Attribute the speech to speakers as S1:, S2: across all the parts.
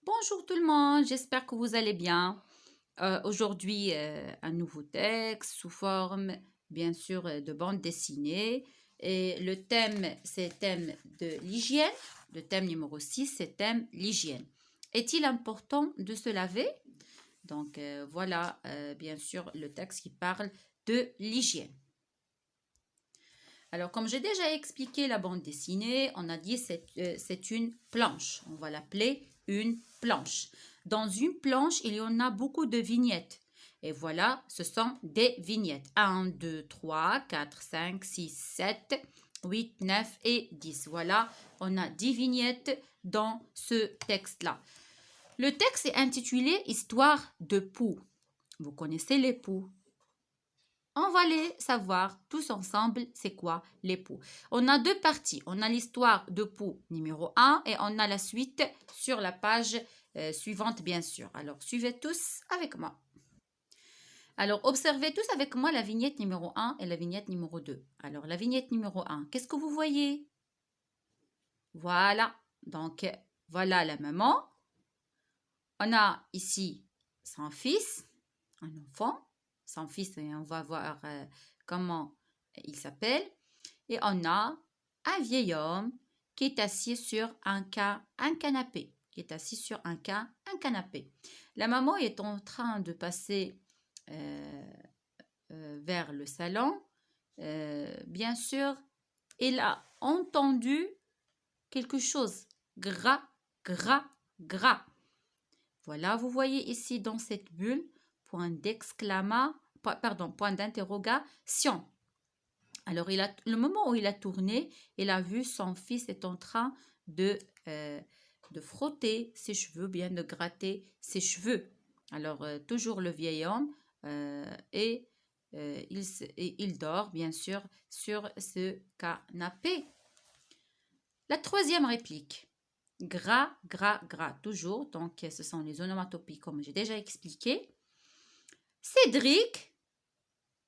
S1: Bonjour tout le monde, j'espère que vous allez bien. Aujourd'hui, un nouveau texte sous forme, bien sûr, de bande dessinée. Et le thème, c'est le thème de l'hygiène. Le thème numéro 6, c'est le thème l'hygiène. Est-il important de se laver? Donc, voilà, bien sûr, le texte qui parle de l'hygiène. Alors, comme j'ai déjà expliqué la bande dessinée, on a dit c'est une planche. On va l'appeler une planche. Dans une planche, il y en a beaucoup de vignettes. Et voilà, ce sont des vignettes. 1, 2, 3, 4, 5, 6, 7, 8, 9 et 10. Voilà, on a 10 vignettes dans ce texte-là. Le texte est intitulé Histoire de poux. Vous connaissez les poux. On va les savoir tous ensemble, c'est quoi les poux. On a deux parties. On a l'histoire de poux numéro 1 et on a la suite sur la page suivante, bien sûr. Alors, suivez tous avec moi. Alors, observez tous avec moi la vignette numéro 1 et la vignette numéro 2. Alors, la vignette numéro 1, qu'est-ce que vous voyez? Voilà. Donc, voilà la maman. On a ici son fils, un enfant. Son fils, et on va voir comment il s'appelle. Et on a un vieil homme qui est assis sur un canapé. Qui est assis sur un canapé. La maman est en train de passer vers le salon. Bien sûr, elle a entendu quelque chose. Gras, gras, gras. Voilà, vous voyez ici dans cette bulle, point d'interrogation. Alors, le moment où il a tourné, il a vu son fils est en train de frotter ses cheveux, bien de gratter ses cheveux. Alors, toujours le vieil homme il dort, bien sûr, sur ce canapé. La troisième réplique. Gras, gras, gras, toujours. Donc, ce sont les onomatopées comme j'ai déjà expliqué. Cédric,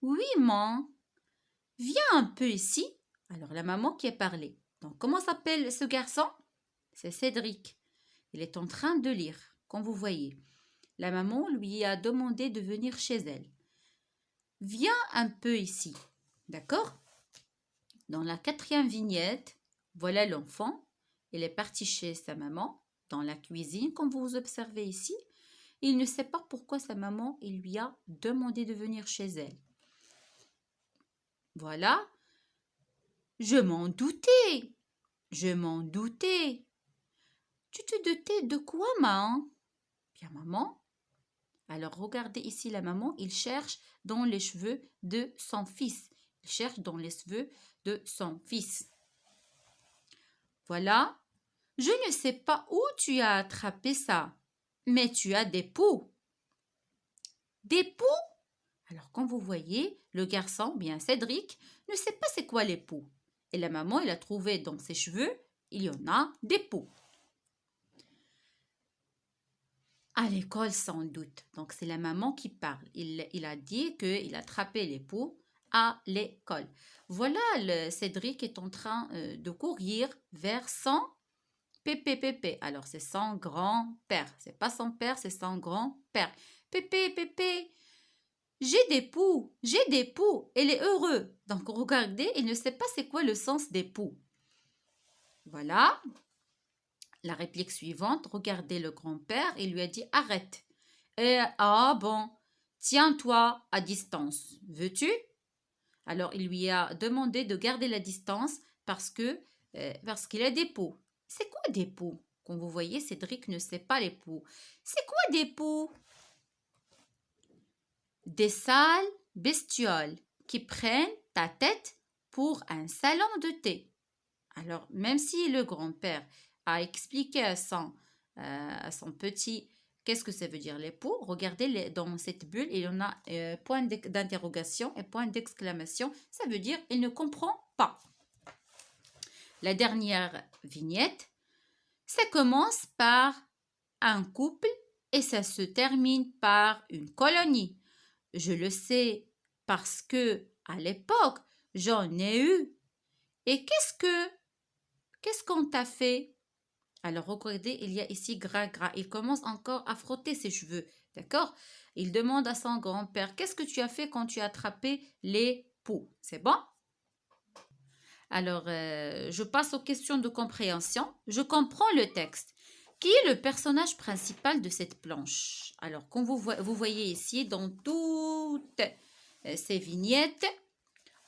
S1: oui, maman, viens un peu ici. Alors, la maman qui a parlé. Donc, comment s'appelle ce garçon? C'est Cédric. Il est en train de lire, comme vous voyez. La maman lui a demandé de venir chez elle. Viens un peu ici. D'accord? Dans la quatrième vignette, voilà l'enfant. Il est parti chez sa maman, dans la cuisine, comme vous observez ici. Il ne sait pas pourquoi sa maman lui a demandé de venir chez elle. Voilà. Je m'en doutais. Je m'en doutais. Tu te doutais de quoi, maman? Bien, maman. Alors, regardez ici la maman. Il cherche dans les cheveux de son fils. Il cherche dans les cheveux de son fils. Voilà. Je ne sais pas où tu as attrapé ça, mais tu as des poux. Des poux? Alors, comme vous voyez, le garçon, bien Cédric, ne sait pas c'est quoi les poux. Et la maman, elle a trouvé dans ses cheveux, il y en a des poux. À l'école, sans doute. Donc, c'est la maman qui parle. Il a dit qu'il a attrapé les poux à l'école. Voilà, Cédric est en train de courir vers son Pépé, Pépé. Alors, c'est son grand-père. C'est pas son père, c'est son grand-père. Pépé, Pépé, j'ai des poux, j'ai des poux. Elle est heureux. Donc, regardez, il ne sait pas c'est quoi le sens des poux. Voilà. La réplique suivante, regardez le grand-père, il lui a dit arrête. Ah bon, tiens-toi à distance. Veux-tu? Alors, il lui a demandé de garder la distance parce qu'il a des poux. C'est quoi des poux? Comme vous voyez, Cédric ne sait pas les poux. C'est quoi des poux? Des sales bestioles qui prennent ta tête pour un salon de thé. Alors, même si le grand-père a expliqué à son petit qu'est-ce que ça veut dire les poux, regardez dans cette bulle, il y en a point d'interrogation et point d'exclamation. Ça veut dire il ne comprend pas. La dernière vignette, ça commence par un couple et ça se termine par une colonie. Je le sais parce que à l'époque, j'en ai eu. Et qu'est-ce qu'on t'a fait? Alors, regardez, il y a ici gras, gras. Il commence encore à frotter ses cheveux. D'accord? Il demande à son grand-père, qu'est-ce que tu as fait quand tu as attrapé les poux? C'est bon? Alors, je passe aux questions de compréhension. Je comprends le texte. Qui est le personnage principal de cette planche? Alors, comme vous voyez ici, dans toutes ces vignettes,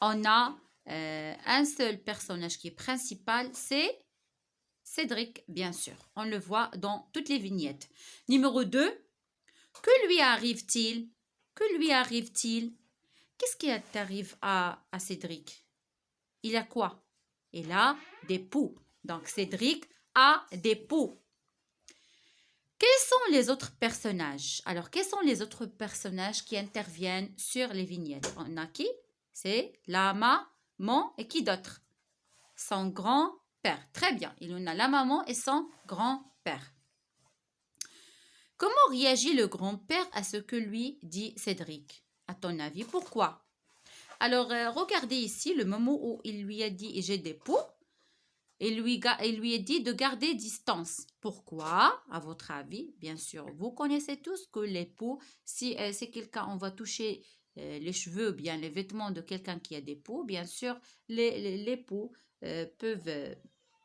S1: on a un seul personnage qui est principal, c'est Cédric, bien sûr. On le voit dans toutes les vignettes. Numéro 2, que lui arrive-t-il? Que lui arrive-t-il? Qu'est-ce qui arrive à Cédric? Il a quoi? Il a des poux. Donc, Cédric a des poux. Quels sont les autres personnages? Alors, quels sont les autres personnages qui interviennent sur les vignettes? On a qui? C'est la maman et qui d'autre? Son grand-père. Très bien. Il en a la maman et son grand-père. Comment réagit le grand-père à ce que lui dit Cédric? À ton avis, pourquoi? Alors, regardez ici le moment où il lui a dit « j'ai des poux ». Il lui a dit de garder distance. Pourquoi, à votre avis? Bien sûr, vous connaissez tous que les poux, si c'est quelqu'un, on va toucher les cheveux ou bien les vêtements de quelqu'un qui a des poux, bien sûr, les poux peuvent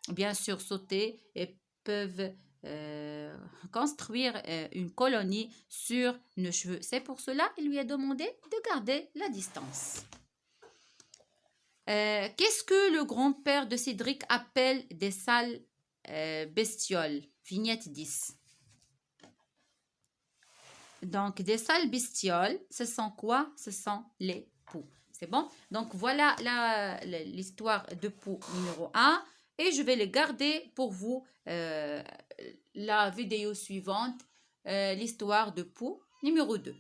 S1: bien sûr sauter et peuvent construire une colonie sur nos cheveux. C'est pour cela qu'il lui a demandé de garder la distance. Qu'est-ce que le grand-père de Cédric appelle des sales bestioles? Vignette 10. Donc, des sales bestioles, ce sont quoi? Ce sont les poux. C'est bon? Donc, voilà l'histoire de poux numéro 1. Et je vais les garder pour vous la vidéo suivante, l'histoire de poux numéro 2.